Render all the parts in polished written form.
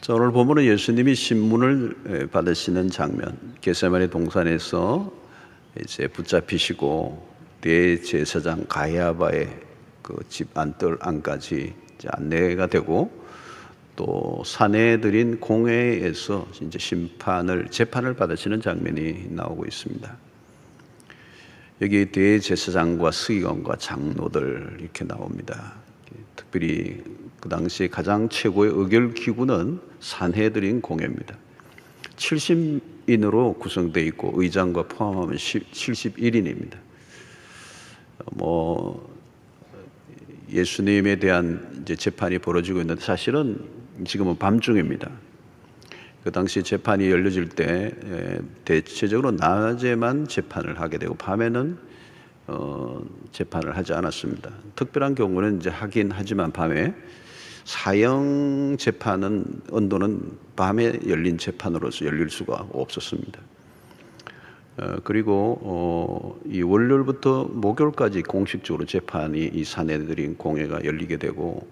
자, 오늘 본문은 예수님이 신문을 받으시는 장면, 겟세마네 동산에서 이제 붙잡히시고 대제사장 가야바의 그 집 안뜰 안까지 안내가 되고, 또 사내들인 공회에서 이제 재판을 받으시는 장면이 나오고 있습니다. 여기 대제사장과 서기관과 장로들 이렇게 나옵니다. 특별히 그 당시 가장 최고의 의결 기구는 산헤드린 공회입니다. 70인으로 구성되어 있고 의장과 포함하면 71인입니다. 예수님에 대한 이제 재판이 벌어지고 있는데, 사실은 지금은 밤중입니다. 그 당시 재판이 열려질 때 대체적으로 낮에만 재판을 하게 되고 밤에는 재판을 하지 않았습니다. 특별한 경우는 이제 하긴 하지만 밤에 사형 재판은 언도는 밤에 열린 재판으로서 열릴 수가 없었습니다. 그리고 이 월요일부터 목요일까지 공식적으로 재판이 이 사내들인 공회가 열리게 되고,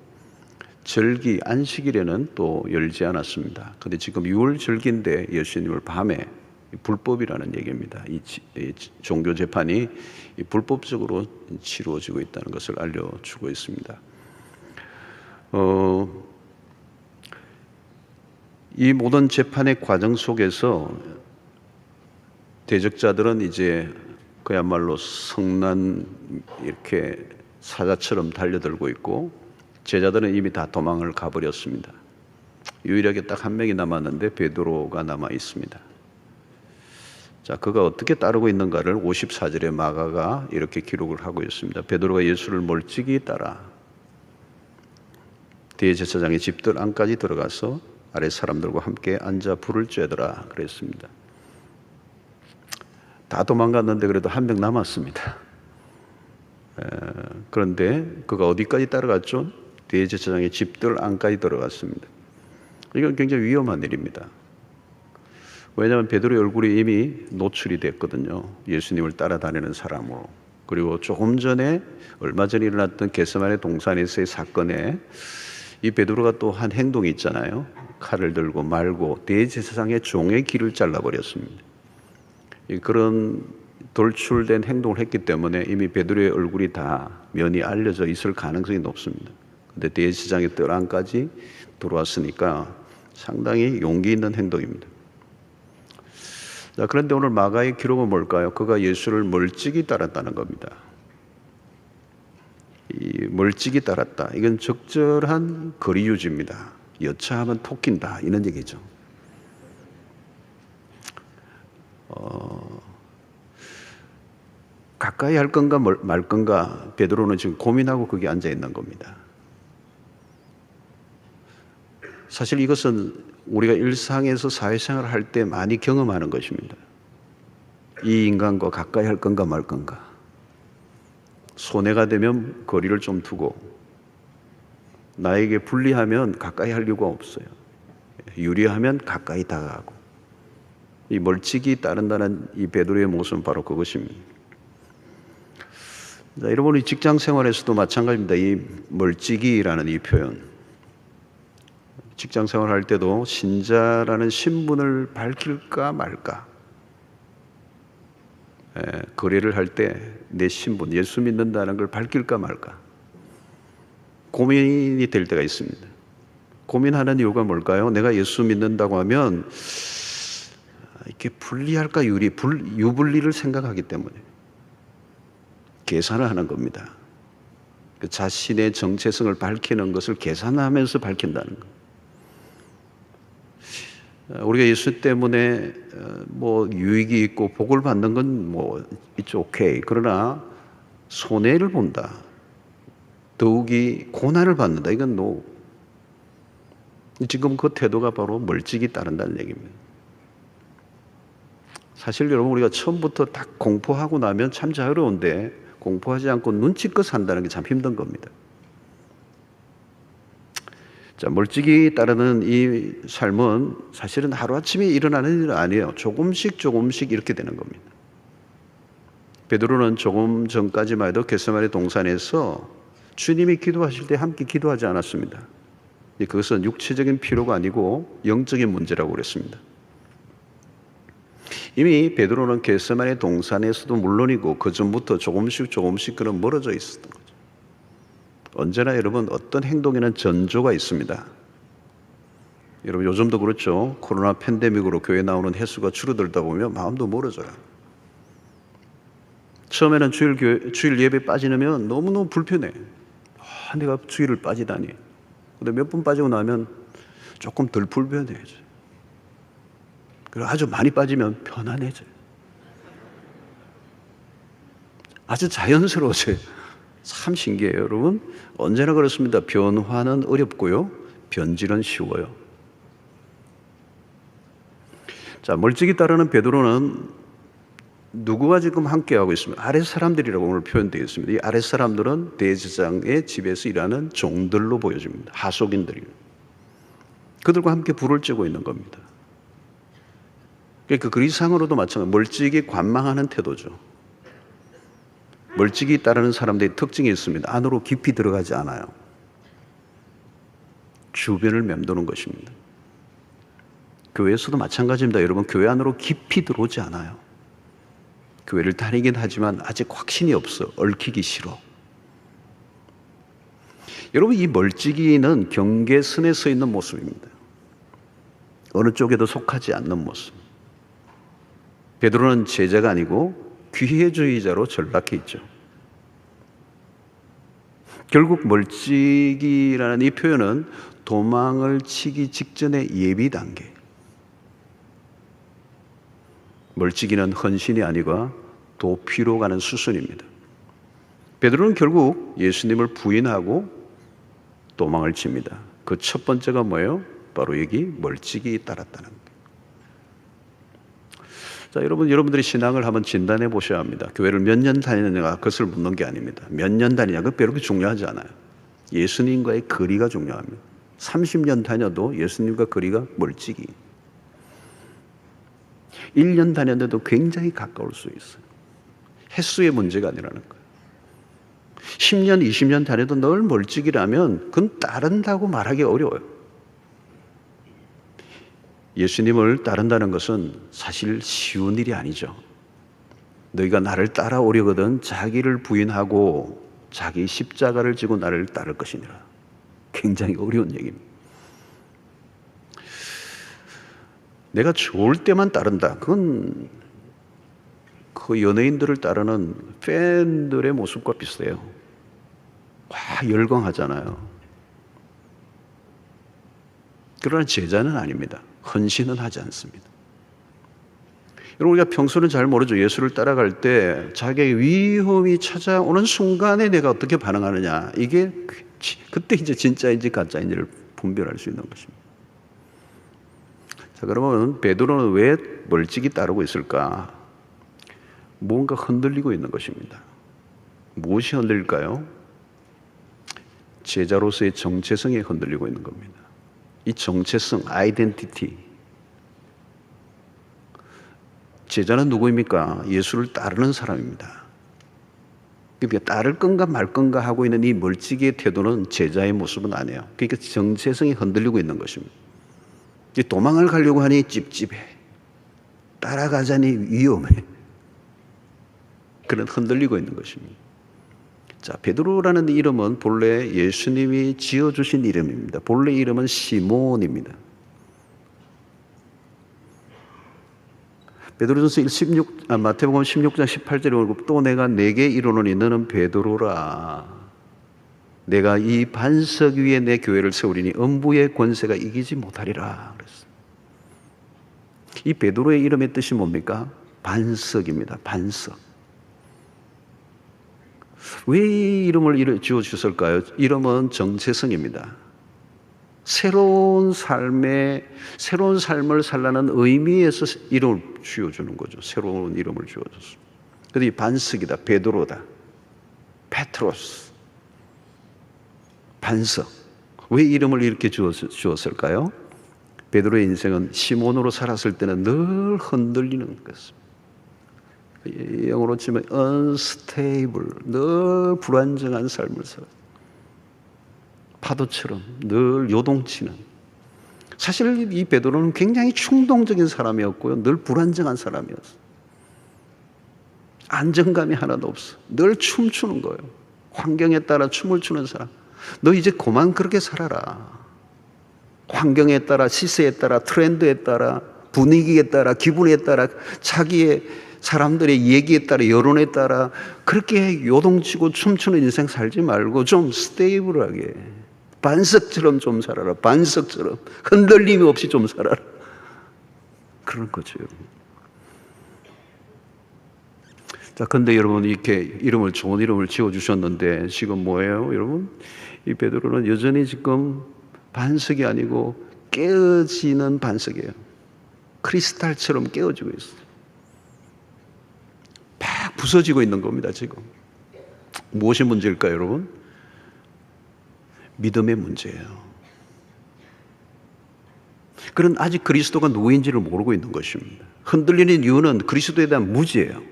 절기 안식일에는 또 열지 않았습니다. 그런데 지금 6월 절기인데 예수님을 밤에, 불법이라는 얘기입니다. 이 종교 재판이 불법적으로 치루어지고 있다는 것을 알려주고 있습니다. 이 모든 재판의 과정 속에서 대적자들은 이제 그야말로 성난 이렇게 사자처럼 달려들고 있고, 제자들은 이미 다 도망을 가버렸습니다. 유일하게 딱 한 명이 남았는데 베드로가 남아 있습니다. 자, 그가 어떻게 따르고 있는가를 54절에 마가가 이렇게 기록을 하고 있습니다. 베드로가 예수를 멀찍이 따라 대제사장의 집들 안까지 들어가서 아래 사람들과 함께 앉아 불을 쬐더라 그랬습니다. 다 도망갔는데 그래도 한 명 남았습니다. 그런데 그가 어디까지 따라갔죠? 대제사장의 집들 안까지 들어갔습니다. 이건 굉장히 위험한 일입니다. 왜냐하면 베드로의 얼굴이 이미 노출이 됐거든요. 예수님을 따라다니는 사람으로. 그리고 조금 전에, 얼마 전에 일어났던 겟세마네 동산에서의 사건에 이 베드로가 또 한 행동이 있잖아요. 칼을 들고 말고 대제사장의 종의 귀를 잘라버렸습니다. 그런 돌출된 행동을 했기 때문에 이미 베드로의 얼굴이 다 면이 알려져 있을 가능성이 높습니다. 그런데 대제사장의 뜰 안까지 들어왔으니까 상당히 용기 있는 행동입니다. 자, 그런데 오늘 마가의 기록은 뭘까요? 그가 예수를 멀찍이 따랐다는 겁니다. 이 멀찍이 따랐다, 이건 적절한 거리 유지입니다. 여차하면 토낀다, 이런 얘기죠. 가까이 할 건가 말 건가 베드로는 지금 고민하고 거기 앉아 있는 겁니다. 사실 이것은 우리가 일상에서 사회생활을 할 때 많이 경험하는 것입니다. 이 인간과 가까이 할 건가 말 건가. 손해가 되면 거리를 좀 두고, 나에게 불리하면 가까이 할 이유가 없어요. 유리하면 가까이 다가가고. 이 멀찍이 따른다는 이 베드로의 모습은 바로 그것입니다. 자, 여러분, 이 직장 생활에서도 마찬가지입니다. 이 멀찍이라는 이 표현, 직장 생활할 때도 신자라는 신분을 밝힐까 말까, 거래를 할 때 내 신분, 예수 믿는다는 걸 밝힐까 말까 고민이 될 때가 있습니다. 고민하는 이유가 뭘까요? 내가 예수 믿는다고 하면 이렇게 불리할까 유불리를 생각하기 때문에 계산을 하는 겁니다. 그 자신의 정체성을 밝히는 것을 계산하면서 밝힌다는 것. 우리가 예수 때문에 유익이 있고 복을 받는 건 it's okay. 그러나 손해를 본다, 더욱이 고난을 받는다, 이건 no. 지금 그 태도가 바로 멀찍이 따른다는 얘기입니다. 사실 여러분, 우리가 처음부터 딱 공포하고 나면 참 어려운데, 공포하지 않고 눈치껏 산다는 게 참 힘든 겁니다. 자, 멀찍이 따르는 이 삶은 사실은 하루아침에 일어나는 일은 아니에요. 조금씩 이렇게 되는 겁니다. 베드로는 조금 전까지만 해도 겟세마네 동산에서 주님이 기도하실 때 함께 기도하지 않았습니다. 그것은 육체적인 필요가 아니고 영적인 문제라고 그랬습니다. 이미 베드로는 겟세마네 동산에서도 물론이고 그 전부터 조금씩 그런 멀어져 있었던 거죠. 언제나 여러분 어떤 행동에는 전조가 있습니다. 여러분 요즘도 그렇죠. 코로나 팬데믹으로 교회 나오는 횟수가 줄어들다 보면 마음도 멀어져요. 처음에는 주일 예배 빠지면 너무너무 불편해. 내가 주일을 빠지다니. 근데 몇 번 빠지고 나면 조금 덜 불편해져. 그리고 아주 많이 빠지면 편안해져요. 아주 자연스러워져요. 참 신기해요, 여러분. 언제나 그렇습니다. 변화는 어렵고요, 변질은 쉬워요. 자, 멀찍이 따르는 베드로는 누구와 지금 함께하고 있습니다. 아랫 사람들이라고 오늘 표현되어 있습니다. 이 아랫 사람들은 대제사장의 집에서 일하는 종들로 보여집니다. 하속인들이에요. 그들과 함께 불을 쬐고 있는 겁니다. 그러니까 그리스상으로도 마찬가지로 멀찍이 관망하는 태도죠. 멀찍이 따르는 사람들의 특징이 있습니다. 안으로 깊이 들어가지 않아요. 주변을 맴도는 것입니다. 교회에서도 마찬가지입니다. 여러분, 교회 안으로 깊이 들어오지 않아요. 교회를 다니긴 하지만 아직 확신이 없어. 얽히기 싫어. 여러분, 이 멀찍이는 경계선에 서 있는 모습입니다. 어느 쪽에도 속하지 않는 모습. 베드로는 제자가 아니고 기회주의자로 전락해 있죠. 결국 멀찍이라는 이 표현은 도망을 치기 직전의 예비 단계. 멀찍이는 헌신이 아니고 도피로 가는 수순입니다. 베드로는 결국 예수님을 부인하고 도망을 칩니다. 그 첫 번째가 뭐예요? 바로 여기 멀찍이 따랐다는 거예요. 자, 여러분들이 신앙을 한번 진단해 보셔야 합니다. 교회를 몇 년 다니느냐가 그것을 묻는 게 아닙니다. 몇 년 다니냐, 그거 별로 중요하지 않아요. 예수님과의 거리가 중요합니다. 30년 다녀도 예수님과 거리가 멀찍이. 1년 다녔는데도 굉장히 가까울 수 있어요. 횟수의 문제가 아니라는 거예요. 10년, 20년 다녀도 늘 멀찍이라면 그건 따른다고 말하기 어려워요. 예수님을 따른다는 것은 사실 쉬운 일이 아니죠. 너희가 나를 따라오려거든 자기를 부인하고 자기 십자가를 지고 나를 따를 것이니라. 굉장히 어려운 얘기입니다. 내가 좋을 때만 따른다. 그건 그 연예인들을 따르는 팬들의 모습과 비슷해요. 와, 열광하잖아요. 그러나 제자는 아닙니다. 헌신은 하지 않습니다. 여러분, 우리가 평소는 잘 모르죠. 예수를 따라갈 때 자기의 위험이 찾아오는 순간에 내가 어떻게 반응하느냐. 이게 그때 이제 진짜인지 가짜인지를 분별할 수 있는 것입니다. 자, 그러면 베드로는 왜 멀찍이 따르고 있을까? 뭔가 흔들리고 있는 것입니다. 무엇이 흔들릴까요? 제자로서의 정체성이 흔들리고 있는 겁니다. 이 정체성, 아이덴티티. 제자는 누구입니까? 예수를 따르는 사람입니다. 그러니까 따를 건가 말 건가 하고 있는 이 멀찍이의 태도는 제자의 모습은 아니에요. 그러니까 정체성이 흔들리고 있는 것입니다. 도망을 가려고 하니 찝찝해. 따라가자니 위험해. 그런 흔들리고 있는 것입니다. 자, 베드로라는 이름은 본래 예수님이 지어주신 이름입니다. 본래 이름은 시몬입니다. 베드로전서 마태복음 16장 18절에 보고 또 내가 네게 이르노니 너는 베드로라. 내가 이 반석 위에 내 교회를 세우리니 음부의 권세가 이기지 못하리라 그랬어요. 이 베드로의 이름의 뜻이 뭡니까? 반석입니다. 반석. 왜 이 이름을 지어주셨을까요? 이름은 정체성입니다. 새로운 삶을 살라는 의미에서 이름을 지어주는 거죠. 새로운 이름을 지어줬습니다. 그래서 이 반석이다. 베드로다. 페트로스. 반석. 왜 이름을 이렇게 주었을까요? 베드로의 인생은 시몬으로 살았을 때는 늘 흔들리는 것입니다. 영어로 치면 unstable, 늘 불안정한 삶을 살아요. 파도처럼 늘 요동치는. 사실 이 베드로는 굉장히 충동적인 사람이었고요. 늘 불안정한 사람이었어요. 안정감이 하나도 없어. 늘 춤추는 거예요. 환경에 따라 춤을 추는 사람. 너 이제 그만 그렇게 살아라. 환경에 따라, 시세에 따라, 트렌드에 따라, 분위기에 따라, 기분에 따라, 자기의 사람들의 얘기에 따라, 여론에 따라 그렇게 요동치고 춤추는 인생 살지 말고 좀 스테이블하게 반석처럼 좀 살아라. 반석처럼 흔들림이 없이 좀 살아라. 그런 거죠, 여러분. 자, 근데 여러분 이렇게 좋은 이름을 지어주셨는데 지금 뭐예요, 여러분? 이 베드로는 여전히 지금 반석이 아니고 깨어지는 반석이에요. 크리스탈처럼 깨어지고 있어요. 막 부서지고 있는 겁니다, 지금. 무엇이 문제일까요, 여러분? 믿음의 문제예요. 그는 아직 그리스도가 누구인지를 모르고 있는 것입니다. 흔들리는 이유는 그리스도에 대한 무지예요.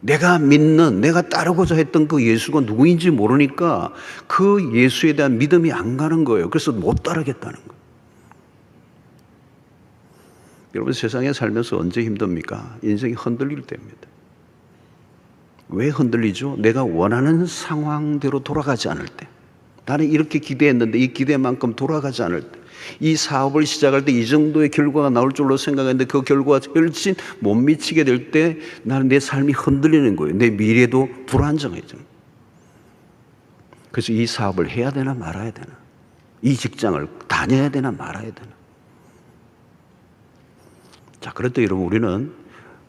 내가 믿는, 내가 따르고자 했던 그 예수가 누구인지 모르니까 그 예수에 대한 믿음이 안 가는 거예요. 그래서 못 따르겠다는 거예요. 여러분, 세상에 살면서 언제 힘듭니까? 인생이 흔들릴 때입니다. 왜 흔들리죠? 내가 원하는 상황대로 돌아가지 않을 때. 나는 이렇게 기대했는데 이 기대만큼 돌아가지 않을 때. 이 사업을 시작할 때 이 정도의 결과가 나올 줄로 생각했는데 그 결과가 훨씬 못 미치게 될 때 나는 내 삶이 흔들리는 거예요. 내 미래도 불안정해져요. 그래서 이 사업을 해야 되나 말아야 되나, 이 직장을 다녀야 되나 말아야 되나. 자, 그럴 때 여러분, 우리는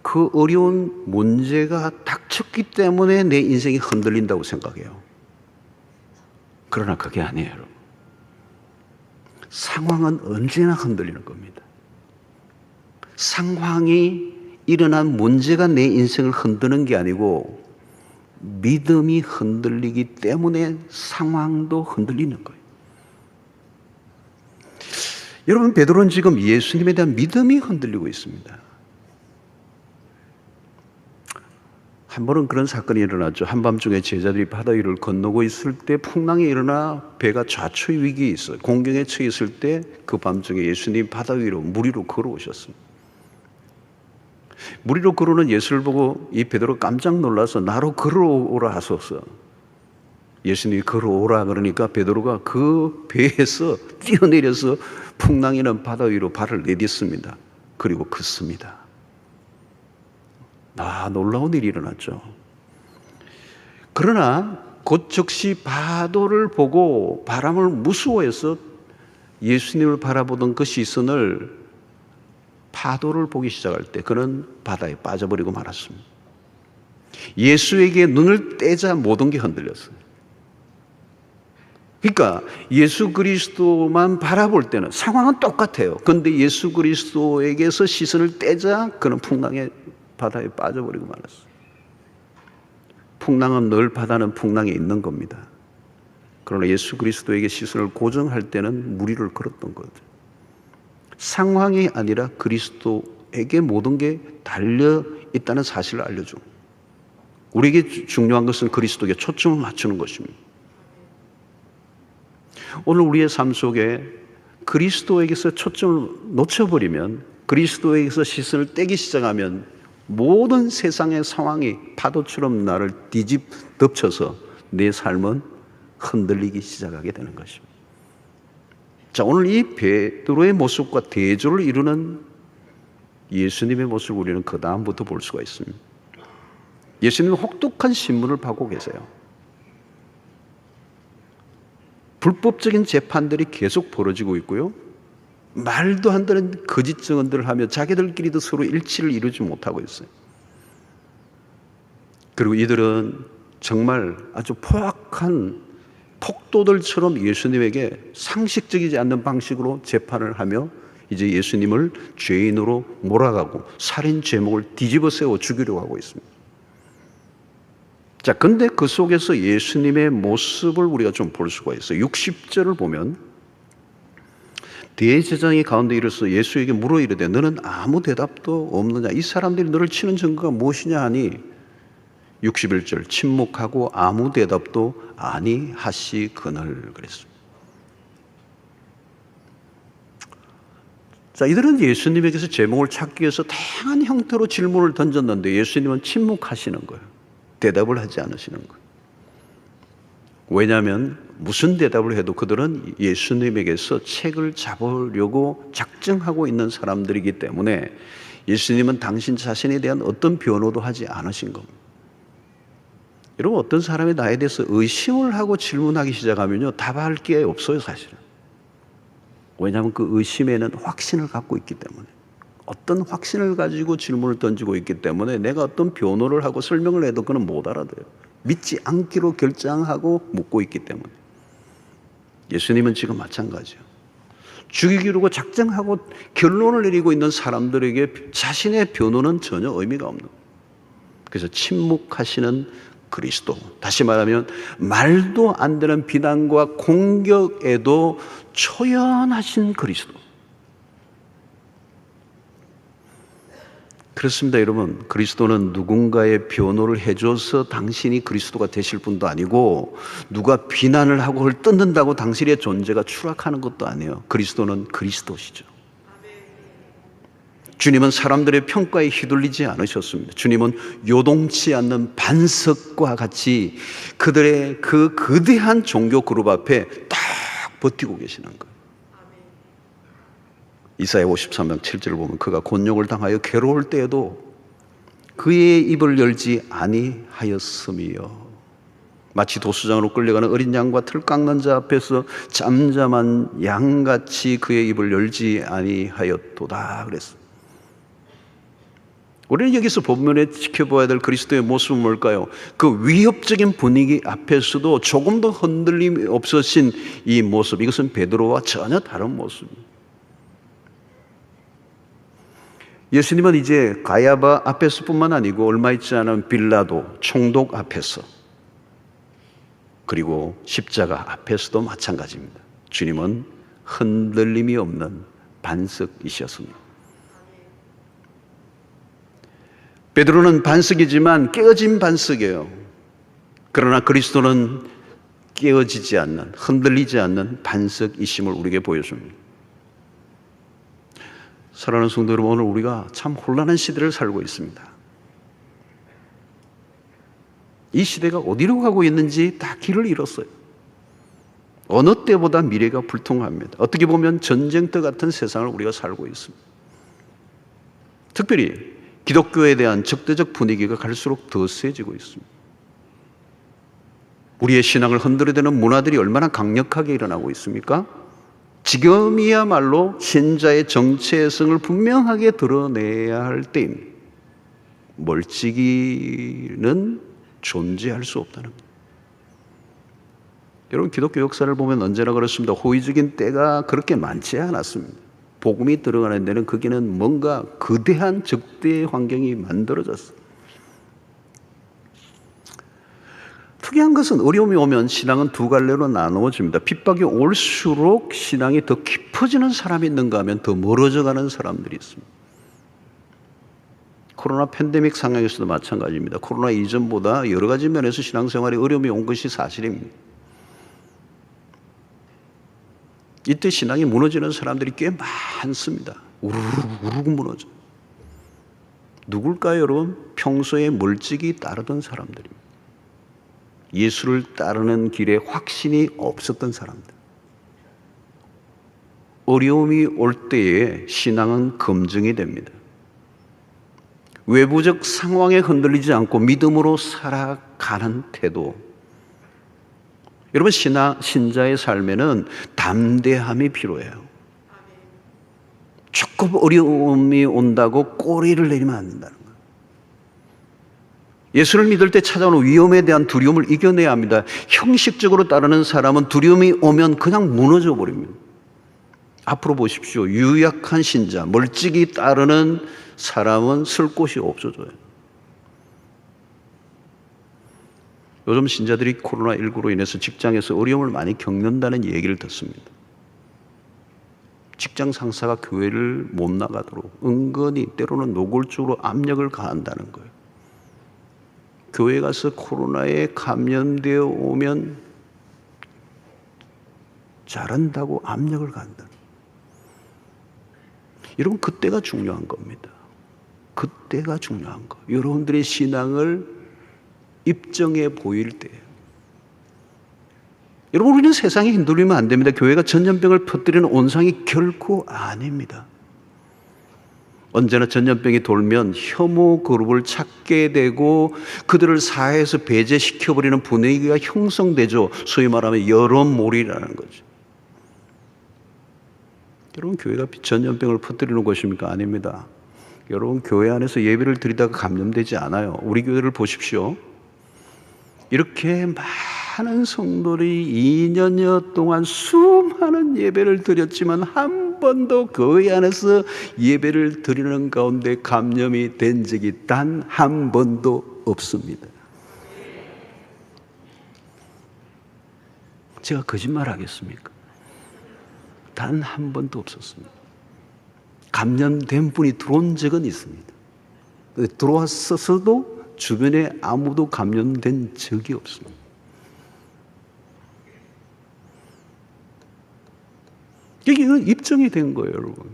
그 어려운 문제가 닥쳤기 때문에 내 인생이 흔들린다고 생각해요. 그러나 그게 아니에요, 여러분. 상황은 언제나 흔들리는 겁니다. 상황이 일어난 문제가 내 인생을 흔드는 게 아니고 믿음이 흔들리기 때문에 상황도 흔들리는 거예요. 여러분, 베드로는 지금 예수님에 대한 믿음이 흔들리고 있습니다. 한 번은 그런 사건이 일어났죠. 한밤중에 제자들이 바다 위를 건너고 있을 때 풍랑이 일어나 배가 좌초의 위기에 있어요. 공경에 처해 있을 때 그 밤중에 예수님 바다 위로 물 위로 걸어오셨습니다. 물 위로 걸어오는 예수를 보고 이 베드로 깜짝 놀라서 나로 걸어오라 하소서. 예수님이 걸어오라 그러니까 베드로가 그 배에서 뛰어내려서 풍랑이는 바다 위로 발을 내딛습니다. 그리고 걷습니다. 놀라운 일이 일어났죠. 그러나 곧 즉시 파도를 보고 바람을 무서워해서 예수님을 바라보던 그 시선을 파도를 보기 시작할 때 그는 바다에 빠져버리고 말았습니다. 예수에게 눈을 떼자 모든 게 흔들렸어요. 그러니까 예수 그리스도만 바라볼 때는 상황은 똑같아요. 그런데 예수 그리스도에게서 시선을 떼자 그는 풍랑에 바다에 빠져버리고 말았어요. 풍랑은 늘 바다는 풍랑에 있는 겁니다. 그러나 예수 그리스도에게 시선을 고정할 때는 물 위를 걸었던 거죠. 상황이 아니라 그리스도에게 모든 게 달려 있다는 사실을 알려줘. 우리에게 중요한 것은 그리스도에게 초점을 맞추는 것입니다. 오늘 우리의 삶 속에 그리스도에게서 초점을 놓쳐버리면, 그리스도에게서 시선을 떼기 시작하면 모든 세상의 상황이 파도처럼 나를 덮쳐서 내 삶은 흔들리기 시작하게 되는 것입니다. 자, 오늘 이 베드로의 모습과 대조를 이루는 예수님의 모습을 우리는 그 다음부터 볼 수가 있습니다. 예수님은 혹독한 신문을 받고 계세요. 불법적인 재판들이 계속 벌어지고 있고요. 말도 안 되는 거짓 증언들을 하며 자기들끼리도 서로 일치를 이루지 못하고 있어요. 그리고 이들은 정말 아주 포악한 폭도들처럼 예수님에게 상식적이지 않는 방식으로 재판을 하며 이제 예수님을 죄인으로 몰아가고 살인 죄목을 뒤집어 세워 죽이려고 하고 있습니다. 자, 근데 그 속에서 예수님의 모습을 우리가 좀 볼 수가 있어요. 60절을 보면 대제사장이 가운데 이르러서 예수에게 물어 이르되 너는 아무 대답도 없느냐? 이 사람들이 너를 치는 증거가 무엇이냐 하니 61절 침묵하고 아무 대답도 아니하시거늘 그랬습니다. 자, 이들은 예수님에게서 제목을 찾기 위해서 다양한 형태로 질문을 던졌는데 예수님은 침묵하시는 거예요. 대답을 하지 않으시는 거예요. 왜냐하면 무슨 대답을 해도 그들은 예수님에게서 책을 잡으려고 작정하고 있는 사람들이기 때문에 예수님은 당신 자신에 대한 어떤 변호도 하지 않으신 겁니다. 여러분, 어떤 사람이 나에 대해서 의심을 하고 질문하기 시작하면요, 답할 게 없어요, 사실은. 왜냐하면 그 의심에는 확신을 갖고 있기 때문에, 어떤 확신을 가지고 질문을 던지고 있기 때문에 내가 어떤 변호를 하고 설명을 해도 그는 못 알아들어요. 믿지 않기로 결정하고 묻고 있기 때문에. 예수님은 지금 마찬가지예요. 죽이기로 작정하고 결론을 내리고 있는 사람들에게 자신의 변호는 전혀 의미가 없는 거예요. 그래서 침묵하시는 그리스도, 다시 말하면 말도 안 되는 비난과 공격에도 초연하신 그리스도. 그렇습니다, 여러분. 그리스도는 누군가의 변호를 해줘서 당신이 그리스도가 되실 분도 아니고, 누가 비난을 하고 그걸 뜯는다고 당신의 존재가 추락하는 것도 아니에요. 그리스도는 그리스도시죠. 주님은 사람들의 평가에 휘둘리지 않으셨습니다. 주님은 요동치 않는 반석과 같이 그들의 그 거대한 종교 그룹 앞에 딱 버티고 계시는 거예요. 이사야 53장 7절을 보면 그가 곤욕을 당하여 괴로울 때에도 그의 입을 열지 아니하였으며, 마치 도수장으로 끌려가는 어린 양과 틀 깎는 자 앞에서 잠잠한 양같이 그의 입을 열지 아니하였도다 그랬어요. 우리는 여기서 본문에 지켜봐야 될 그리스도의 모습은 뭘까요? 그 위협적인 분위기 앞에서도 조금 더 흔들림이 없으신 이 모습, 이것은 베드로와 전혀 다른 모습입니다. 예수님은 이제 가야바 앞에서뿐만 아니고 얼마 있지 않은 빌라도 총독 앞에서, 그리고 십자가 앞에서도 마찬가지입니다. 주님은 흔들림이 없는 반석이셨습니다. 베드로는 반석이지만 깨어진 반석이에요. 그러나 그리스도는 깨어지지 않는, 흔들리지 않는 반석이심을 우리에게 보여줍니다. 사랑하는 성도 여러분, 오늘 우리가 참 혼란한 시대를 살고 있습니다. 이 시대가 어디로 가고 있는지 다 길을 잃었어요. 어느 때보다 미래가 불통합니다. 어떻게 보면 전쟁터 같은 세상을 우리가 살고 있습니다. 특별히 기독교에 대한 적대적 분위기가 갈수록 더 세지고 있습니다. 우리의 신앙을 흔들어대는 문화들이 얼마나 강력하게 일어나고 있습니까? 지금이야말로 신자의 정체성을 분명하게 드러내야 할 때입니다. 멀찍이는 존재할 수 없다는 것. 여러분, 기독교 역사를 보면 언제나 그렇습니다. 호의적인 때가 그렇게 많지 않았습니다. 복음이 들어가는 데는 거기는 뭔가 거대한 적대의 환경이 만들어졌어요. 특이한 것은 어려움이 오면 신앙은 두 갈래로 나누어집니다. 핍박이 올수록 신앙이 더 깊어지는 사람이 있는가 하면 더 멀어져가는 사람들이 있습니다. 코로나 팬데믹 상황에서도 마찬가지입니다. 코로나 이전보다 여러 가지 면에서 신앙생활에 어려움이 온 것이 사실입니다. 이때 신앙이 무너지는 사람들이 꽤 많습니다. 우르르 무너져. 누굴까요, 여러분? 평소에 멀찍이 따르던 사람들입니다. 예수를 따르는 길에 확신이 없었던 사람들. 어려움이 올 때에 신앙은 검증이 됩니다. 외부적 상황에 흔들리지 않고 믿음으로 살아가는 태도. 여러분, 신자의 삶에는 담대함이 필요해요. 조금 어려움이 온다고 꼬리를 내리면 안 된다는 거예요. 예수를 믿을 때 찾아오는 위험에 대한 두려움을 이겨내야 합니다. 형식적으로 따르는 사람은 두려움이 오면 그냥 무너져 버립니다. 앞으로 보십시오. 유약한 신자, 멀찍이 따르는 사람은 쓸 곳이 없어져요. 요즘 신자들이 코로나19로 인해서 직장에서 어려움을 많이 겪는다는 얘기를 듣습니다. 직장 상사가 교회를 못 나가도록 은근히 때로는 노골적으로 압력을 가한다는 거예요. 교회 가서 코로나에 감염되어 오면 잘한다고 압력을 가한다. 여러분, 그때가 중요한 겁니다. 그때가 중요한 거. 여러분들의 신앙을 입증해 보일 때. 여러분, 우리는 세상에 흔들리면 안 됩니다. 교회가 전염병을 퍼뜨리는 온상이 결코 아닙니다. 언제나 전염병이 돌면 혐오 그룹을 찾게 되고 그들을 사회에서 배제시켜버리는 분위기가 형성되죠. 소위 말하면 여론몰이라는 거죠. 여러분, 교회가 전염병을 퍼뜨리는 것입니까? 아닙니다. 여러분, 교회 안에서 예배를 드리다가 감염되지 않아요. 우리 교회를 보십시오. 이렇게 많은 성도들이 2년여 동안 수많은 예배를 드렸지만 한 번도 교회 안에서 예배를 드리는 가운데 감염이 된 적이 단 한 번도 없습니다. 제가 거짓말 하겠습니까? 단 한 번도 없었습니다. 감염된 분이 들어온 적은 있습니다. 들어왔어도 주변에 아무도 감염된 적이 없습니다. 이건 입증이 된 거예요, 여러분.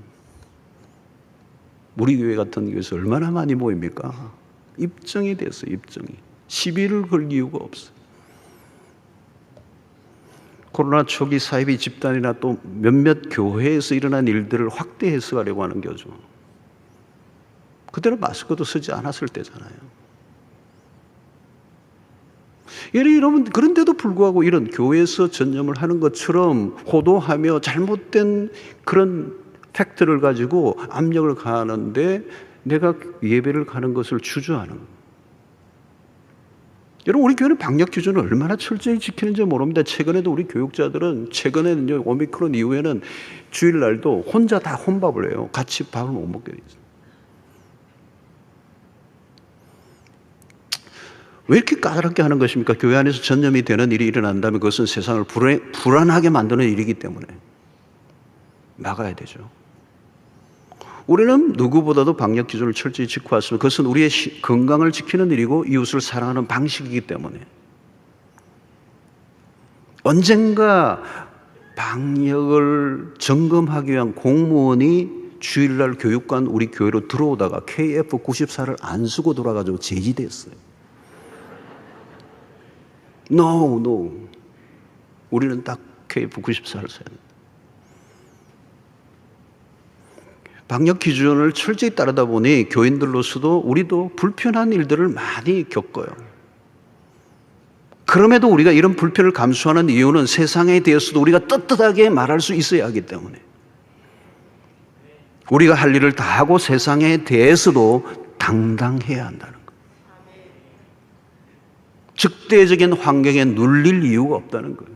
우리 교회 같은 교회에서 얼마나 많이 모입니까? 입증이 됐어요, 입증이. 시비를 걸 이유가 없어요. 코로나 초기 사이비 집단이나 또 몇몇 교회에서 일어난 일들을 확대 해석하려고 하는 거죠. 그때는 마스크도 쓰지 않았을 때잖아요. 여러분, 그런데도 불구하고 이런 교회에서 전염을 하는 것처럼 호도하며 잘못된 그런 팩트를 가지고 압력을 가하는데 내가 예배를 가는 것을 주저하는 거예요. 여러분, 우리 교회는 방역 기준을 얼마나 철저히 지키는지 모릅니다. 최근에도 우리 교육자들은 최근에는요, 오미크론 이후에는 주일날도 혼자 다 혼밥을 해요. 같이 밥을 못 먹게 돼 있어요. 왜 이렇게 까다롭게 하는 것입니까? 교회 안에서 전염이 되는 일이 일어난다면 그것은 세상을 불안하게 만드는 일이기 때문에 막아야 되죠. 우리는 누구보다도 방역 기준을 철저히 지키고 왔습니다. 그것은 우리의 건강을 지키는 일이고 이웃을 사랑하는 방식이기 때문에 언젠가 방역을 점검하기 위한 공무원이 주일날 교육관 우리 교회로 들어오다가 KF94를 안 쓰고 돌아가지고 제지됐어요. No. 우리는 딱 KF94를 써야 합니다. 방역 기준을 철저히 따르다 보니 교인들로서도 우리도 불편한 일들을 많이 겪어요. 그럼에도 우리가 이런 불편을 감수하는 이유는 세상에 대해서도 우리가 떳떳하게 말할 수 있어야 하기 때문에 우리가 할 일을 다 하고 세상에 대해서도 당당해야 한다는 거예요. 적대적인 환경에 눌릴 이유가 없다는 거예요.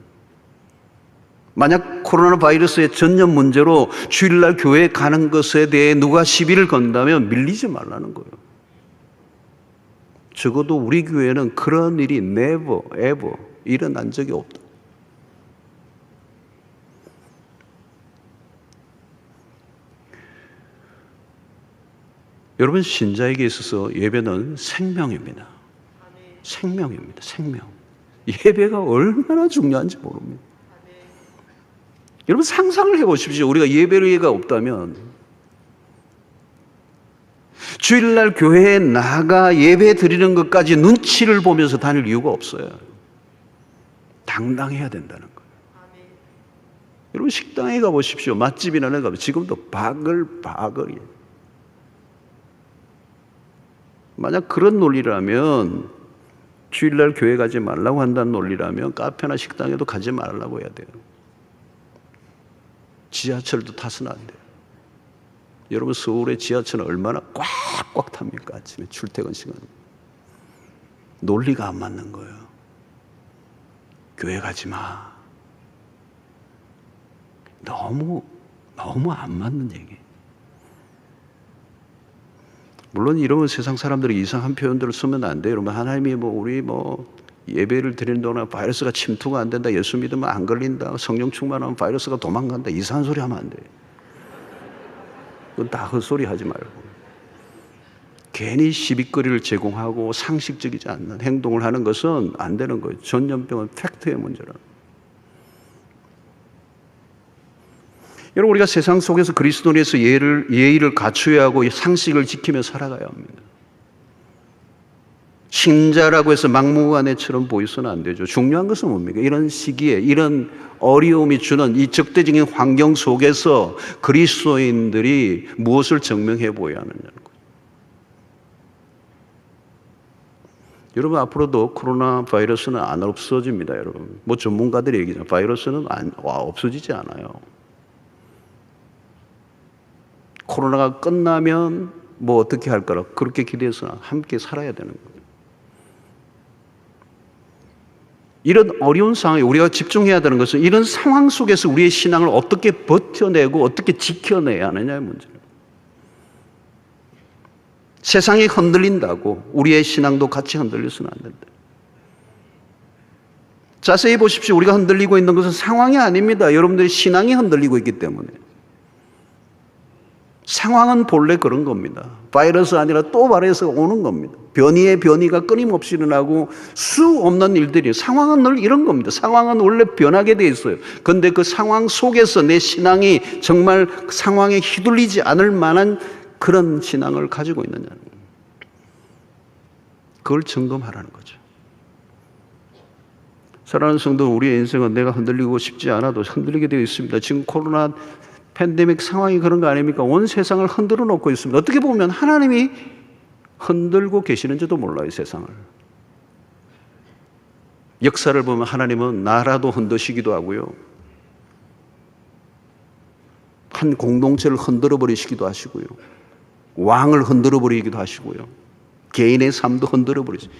만약 코로나 바이러스의 전염 문제로 주일날 교회에 가는 것에 대해 누가 시비를 건다면 밀리지 말라는 거예요. 적어도 우리 교회는 그런 일이 never, ever 일어난 적이 없다. 여러분, 신자에게 있어서 예배는 생명입니다. 생명입니다. 생명. 예배가 얼마나 중요한지 모릅니다. 여러분, 상상을 해보십시오. 우리가 예배가 없다면 주일날 교회에 나가 예배 드리는 것까지 눈치를 보면서 다닐 이유가 없어요. 당당해야 된다는 거예요. 여러분, 식당에 가보십시오. 맛집이나 가보십시오. 지금도 바글바글이에요. 만약 그런 논리라면 주일날 교회 가지 말라고 한다는 논리라면 카페나 식당에도 가지 말라고 해야 돼요. 지하철도 타서는 안 돼요. 여러분, 서울의 지하철은 얼마나 꽉꽉 탑니까? 아침에 출퇴근 시간. 논리가 안 맞는 거예요. 교회 가지 마. 너무 안 맞는 얘기. 물론 이런 세상 사람들이 이상한 표현들을 쓰면 안 돼요. 여러분, 하나님이 우리 예배를 드리는 동안 바이러스가 침투가 안 된다, 예수 믿으면 안 걸린다, 성령 충만하면 바이러스가 도망간다, 이상한 소리 하면 안 돼요. 그건 다 헛소리 하지 말고 괜히 시비거리를 제공하고 상식적이지 않는 행동을 하는 것은 안 되는 거예요. 전염병은 팩트의 문제라. 여러분, 우리가 세상 속에서 그리스도인에서 예의를 갖춰야 하고 상식을 지키며 살아가야 합니다. 신자라고 해서 막무가내처럼 보이서는 안 되죠. 중요한 것은 뭡니까? 이런 시기에 이런 어려움이 주는 이 적대적인 환경 속에서 그리스도인들이 무엇을 증명해 보여야 하느냐는 거예요. 여러분, 앞으로도 코로나 바이러스는 안 없어집니다. 여러분, 뭐 전문가들이 얘기하잖아요. 바이러스는 없어지지 않아요. 코로나가 끝나면 뭐 어떻게 할 거라 그렇게 기대해서 함께 살아야 되는 거예요. 이런 어려운 상황에 우리가 집중해야 되는 것은 이런 상황 속에서 우리의 신앙을 어떻게 버텨내고 어떻게 지켜내야 하느냐의 문제입니다. 세상이 흔들린다고 우리의 신앙도 같이 흔들려서는 안 된다. 자세히 보십시오. 우리가 흔들리고 있는 것은 상황이 아닙니다. 여러분들의 신앙이 흔들리고 있기 때문에. 상황은 본래 그런 겁니다. 바이러스 아니라 또 바이러스가 오는 겁니다. 변이의 변이가 끊임없이 일어나고 수 없는 일들이, 상황은 늘 이런 겁니다. 상황은 원래 변하게 돼 있어요. 그런데 그 상황 속에서 내 신앙이 정말 상황에 휘둘리지 않을 만한 그런 신앙을 가지고 있느냐는 거예요. 그걸 점검하라는 거죠. 사랑하는 성도, 우리의 인생은 내가 흔들리고 싶지 않아도 흔들리게 되어 있습니다. 지금 코로나 팬데믹 상황이 그런 거 아닙니까? 온 세상을 흔들어 놓고 있습니다. 어떻게 보면 하나님이 흔들고 계시는지도 몰라요, 세상을. 역사를 보면 하나님은 나라도 흔드시기도 하고요. 한 공동체를 흔들어 버리시기도 하시고요. 왕을 흔들어 버리기도 하시고요. 개인의 삶도 흔들어 버리시고.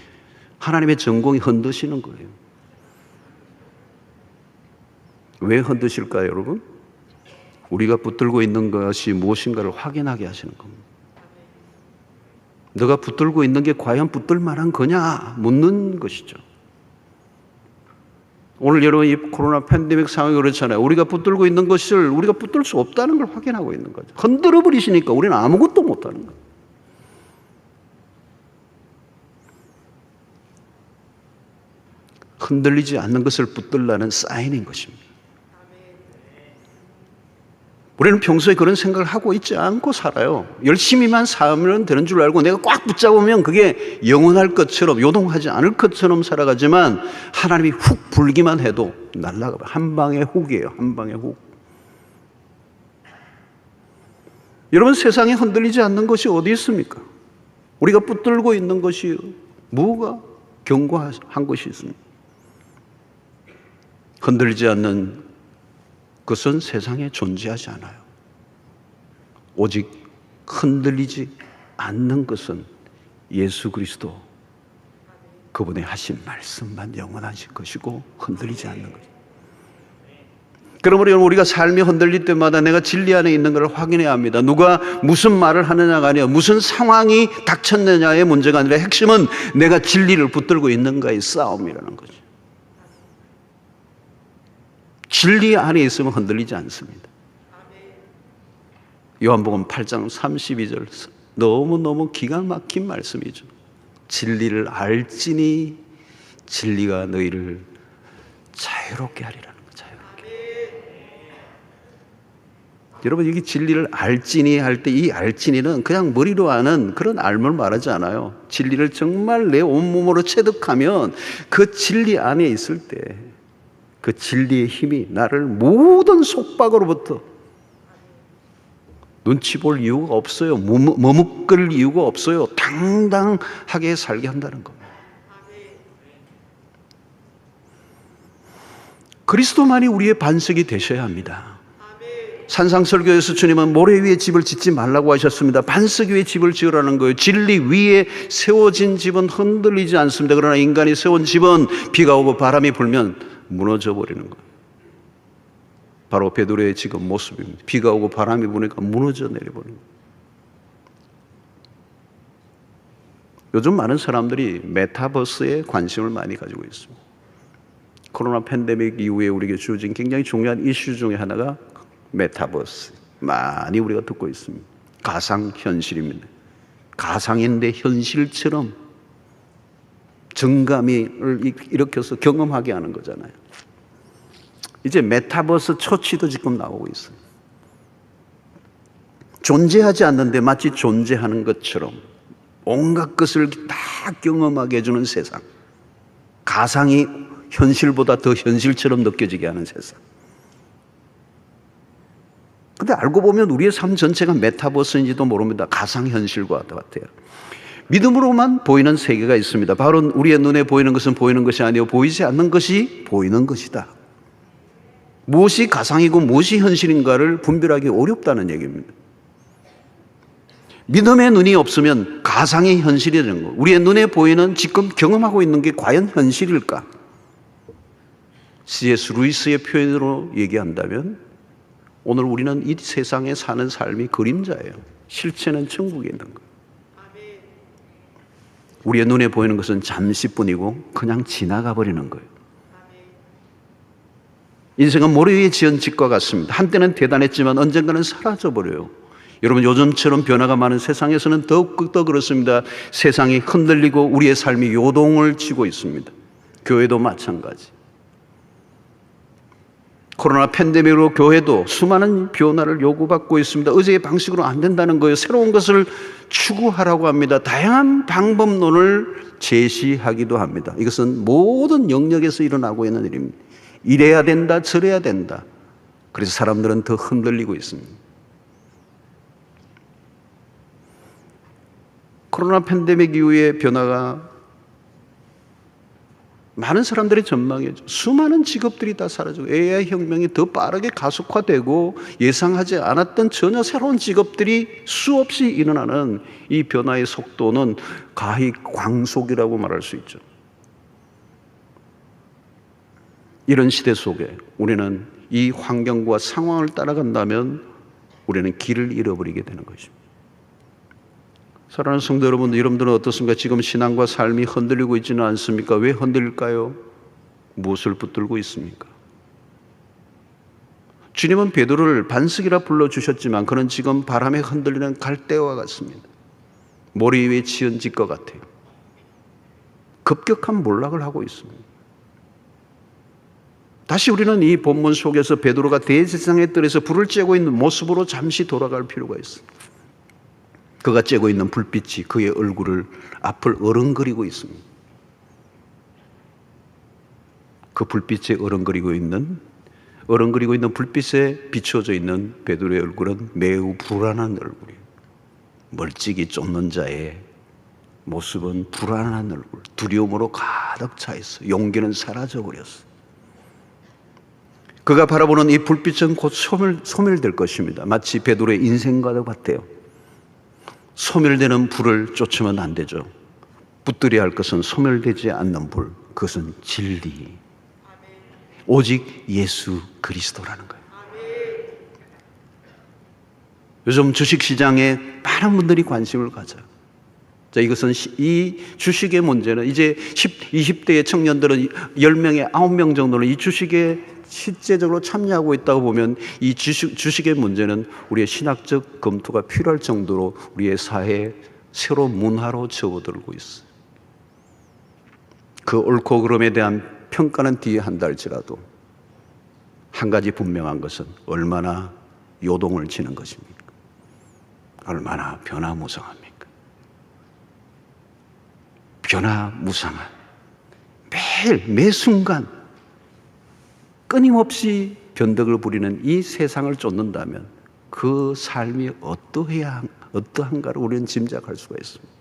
하나님의 전공이 흔드시는 거예요. 왜 흔드실까요, 여러분? 우리가 붙들고 있는 것이 무엇인가를 확인하게 하시는 겁니다. 너가 붙들고 있는 게 과연 붙들 만한 거냐 묻는 것이죠. 오늘 여러분, 이 코로나 팬데믹 상황이 그렇잖아요. 우리가 붙들고 있는 것을 우리가 붙들 수 없다는 걸 확인하고 있는 거죠. 흔들어 버리시니까 우리는 아무것도 못하는 거예요. 흔들리지 않는 것을 붙들라는 사인인 것입니다. 우리는 평소에 그런 생각을 하고 있지 않고 살아요. 열심히만 살면 되는 줄 알고 내가 꽉 붙잡으면 그게 영원할 것처럼, 요동하지 않을 것처럼 살아가지만 하나님이 훅 불기만 해도 날아가요. 한 방의 훅이에요. 한 방의 훅. 여러분, 세상에 흔들리지 않는 것이 어디 있습니까? 우리가 붙들고 있는 것이 뭐가 견고한 것이 있습니까? 흔들리지 않는 그것은 세상에 존재하지 않아요. 오직 흔들리지 않는 것은 예수 그리스도, 그분의 하신 말씀만 영원하신 것이고 흔들리지 않는 것이죠. 그러므로 우리가 삶이 흔들릴 때마다 내가 진리 안에 있는 것을 확인해야 합니다. 누가 무슨 말을 하느냐가 아니라 무슨 상황이 닥쳤느냐의 문제가 아니라 핵심은 내가 진리를 붙들고 있는가의 싸움이라는 거죠. 진리 안에 있으면 흔들리지 않습니다. 요한복음 8장 32절, 너무너무 기가 막힌 말씀이죠. 진리를 알지니 진리가 너희를 자유롭게 하리라는 거예요. 자유롭게. 여러분, 여기 진리를 알지니 할 때 이 알지니는 그냥 머리로 아는 그런 알을 말하지 않아요. 진리를 정말 내 온몸으로 체득하면 그 진리 안에 있을 때 그 진리의 힘이 나를 모든 속박으로부터 눈치 볼 이유가 없어요. 머뭇거릴 이유가 없어요. 당당하게 살게 한다는 겁니다. 그리스도만이 우리의 반석이 되셔야 합니다. 산상설교에서 주님은 모래 위에 집을 짓지 말라고 하셨습니다. 반석 위에 집을 지으라는 거예요. 진리 위에 세워진 집은 흔들리지 않습니다. 그러나 인간이 세운 집은 비가 오고 바람이 불면 무너져 버리는 거예요. 바로 베드로의 지금 모습입니다. 비가 오고 바람이 부니까 무너져 내려버리는 거예요. 요즘 많은 사람들이 메타버스에 관심을 많이 가지고 있습니다. 코로나 팬데믹 이후에 우리에게 주어진 굉장히 중요한 이슈 중에 하나가 메타버스. 많이 우리가 듣고 있습니다. 가상현실입니다. 가상인데 현실처럼 정감을 일으켜서 경험하게 하는 거잖아요. 이제 메타버스 초치도 지금 나오고 있어요. 존재하지 않는데 마치 존재하는 것처럼 온갖 것을 다 경험하게 해주는 세상. 가상이 현실보다 더 현실처럼 느껴지게 하는 세상. 근데 알고 보면 우리의 삶 전체가 메타버스인지도 모릅니다. 가상현실과 같아요. 믿음으로만 보이는 세계가 있습니다. 바로 우리의 눈에 보이는 것은 보이는 것이 아니고 보이지 않는 것이 보이는 것이다. 무엇이 가상이고 무엇이 현실인가를 분별하기 어렵다는 얘기입니다. 믿음의 눈이 없으면 가상이 현실이 되는 거. 우리의 눈에 보이는 지금 경험하고 있는 게 과연 현실일까? C.S. 루이스의 표현으로 얘기한다면 오늘 우리는 이 세상에 사는 삶이 그림자예요. 실체는 천국에 있는 거예요. 우리의 눈에 보이는 것은 잠시뿐이고 그냥 지나가 버리는 거예요. 인생은 모래 위에 지은 집과 같습니다. 한때는 대단했지만 언젠가는 사라져 버려요. 여러분, 요즘처럼 변화가 많은 세상에서는 더욱더 그렇습니다. 세상이 흔들리고 우리의 삶이 요동을 치고 있습니다. 교회도 마찬가지. 코로나 팬데믹으로 교회도 수많은 변화를 요구받고 있습니다. 어제의 방식으로 안 된다는 거예요. 새로운 것을 추구하라고 합니다. 다양한 방법론을 제시하기도 합니다. 이것은 모든 영역에서 일어나고 있는 일입니다. 이래야 된다, 저래야 된다. 그래서 사람들은 더 흔들리고 있습니다. 코로나 팬데믹 이후의 변화가 많은 사람들의 전망이죠. 수많은 직업들이 다 사라지고 AI 혁명이 더 빠르게 가속화되고 예상하지 않았던 전혀 새로운 직업들이 수없이 일어나는 이 변화의 속도는 가히 광속이라고 말할 수 있죠. 이런 시대 속에 우리는 이 환경과 상황을 따라간다면 우리는 길을 잃어버리게 되는 것입니다. 사랑하는 성도 여러분, 여러분들은 어떻습니까? 지금 신앙과 삶이 흔들리고 있지는 않습니까? 왜 흔들릴까요? 무엇을 붙들고 있습니까? 주님은 베드로를 반석이라 불러주셨지만 그는 지금 바람에 흔들리는 갈대와 같습니다. 모래 위에 지은 집과 같아요. 급격한 몰락을 하고 있습니다. 다시 우리는 이 본문 속에서 베드로가 대제사장의 뜰에서 불을 쬐고 있는 모습으로 잠시 돌아갈 필요가 있습니다. 그가 쬐고 있는 불빛이 그의 얼굴을 앞을 어른거리고 있습니다. 그 불빛에 어른거리고 있는 불빛에 비춰져 있는 베드로의 얼굴은 매우 불안한 얼굴이에요. 멀찍이 쫓는 자의 모습은 불안한 얼굴, 두려움으로 가득 차 있어. 용기는 사라져 버렸어. 그가 바라보는 이 불빛은 곧 소멸될 것입니다. 마치 베드로의 인생과도 같아요. 소멸되는 불을 쫓으면 안 되죠. 붙들어야 할 것은 소멸되지 않는 불, 그것은 진리, 오직 예수 그리스도라는 거예요. 요즘 주식시장에 많은 분들이 관심을 가져요. 자, 이것은 이 주식의 문제는 이제 20대의 청년들은 10명에 9명 정도는 이 주식에 실제적으로 참여하고 있다고 보면 이 주식의 문제는 우리의 신학적 검토가 필요할 정도로 우리의 사회의 새로운 문화로 접어들고 있어요. 그 옳고 그름에 대한 평가는 뒤에 한다 할지라도 한 가지 분명한 것은 얼마나 요동을 치는 것입니까? 얼마나 변화무쌍합니까? 변화무쌍한 매일 매 순간 끊임없이 변덕을 부리는 이 세상을 쫓는다면 그 삶이 어떠한가를 우리는 짐작할 수가 있습니다.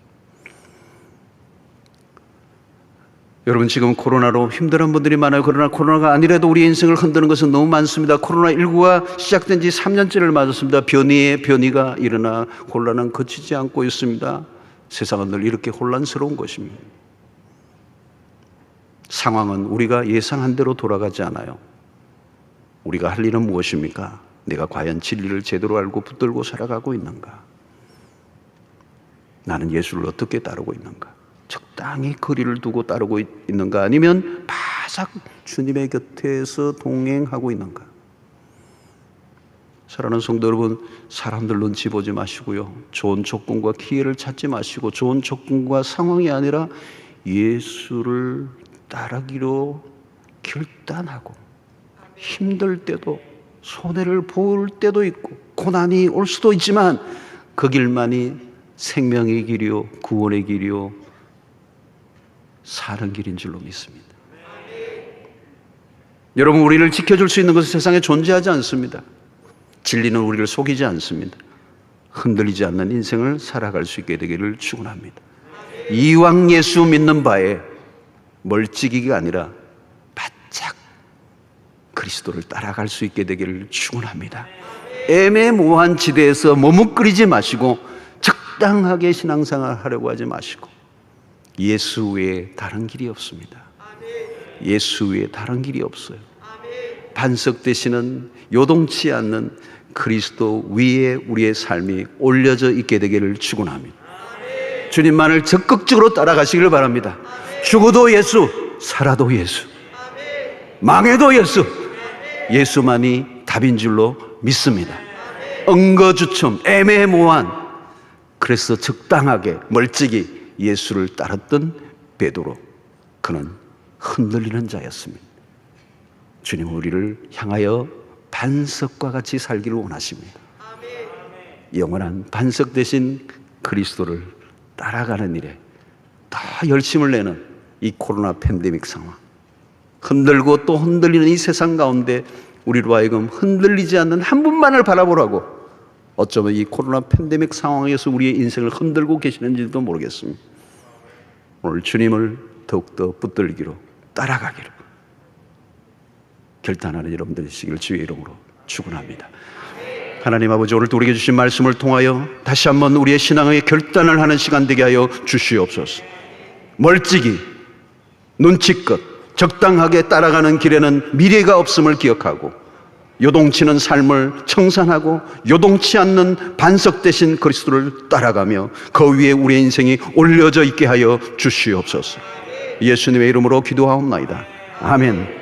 여러분, 지금 코로나로 힘들은 분들이 많아요. 그러나 코로나가 아니라도 우리 인생을 흔드는 것은 너무 많습니다. 코로나19가 시작된 지 3년째를 맞았습니다. 변이가 일어나 혼란은 그치지 않고 있습니다. 세상은 늘 이렇게 혼란스러운 것입니다. 상황은 우리가 예상한 대로 돌아가지 않아요. 우리가 할 일은 무엇입니까? 내가 과연 진리를 제대로 알고 붙들고 살아가고 있는가? 나는 예수를 어떻게 따르고 있는가? 적당히 거리를 두고 따르고 있는가? 아니면 바싹 주님의 곁에서 동행하고 있는가? 사랑하는 성도 여러분, 사람들 눈치 보지 마시고요. 좋은 조건과 기회를 찾지 마시고 좋은 조건과 상황이 아니라 예수를 따르기로 결단하고 힘들 때도 손해를 볼 때도 있고 고난이 올 수도 있지만 그 길만이 생명의 길이요, 구원의 길이요, 사는 길인 줄로 믿습니다. 여러분, 우리를 지켜줄 수 있는 것은 세상에 존재하지 않습니다. 진리는 우리를 속이지 않습니다. 흔들리지 않는 인생을 살아갈 수 있게 되기를 축원합니다. 이왕 예수 믿는 바에 멀찍이가 아니라 바짝 그리스도를 따라갈 수 있게 되기를 축원합니다. 애매모호한 지대에서 머뭇거리지 마시고 적당하게 신앙생활 하려고 하지 마시고, 예수 외에 다른 길이 없습니다. 예수 외에 다른 길이 없어요. 반석 되시는 요동치 않는 그리스도 위에 우리의 삶이 올려져 있게 되기를 축원합니다. 주님만을 적극적으로 따라가시길 바랍니다. 죽어도 예수, 살아도 예수, 망해도 예수, 예수만이 답인 줄로 믿습니다. 엉거주춤, 애매모호한, 그래서 적당하게 멀찍이 예수를 따랐던 베드로, 그는 흔들리는 자였습니다. 주님은 우리를 향하여 반석과 같이 살기를 원하십니다. 영원한 반석 되신 그리스도를 따라가는 일에 더 열심을 내는 이 코로나 팬데믹 상황, 흔들고 또 흔들리는 이 세상 가운데 우리로 하여금 흔들리지 않는 한 분만을 바라보라고, 어쩌면 이 코로나 팬데믹 상황에서 우리의 인생을 흔들고 계시는지도 모르겠습니다. 오늘 주님을 더욱더 붙들기로, 따라가기로 결단하는 여러분들 되시기를 주의 이름으로 축원합니다. 하나님 아버지, 오늘 또 우리에게 주신 말씀을 통하여 다시 한번 우리의 신앙의 결단을 하는 시간 되게 하여 주시옵소서. 멀찍이, 눈치껏, 적당하게 따라가는 길에는 미래가 없음을 기억하고, 요동치는 삶을 청산하고 요동치 않는 반석 되신 그리스도를 따라가며 그 위에 우리의 인생이 올려져 있게 하여 주시옵소서. 예수님의 이름으로 기도하옵나이다. 아멘.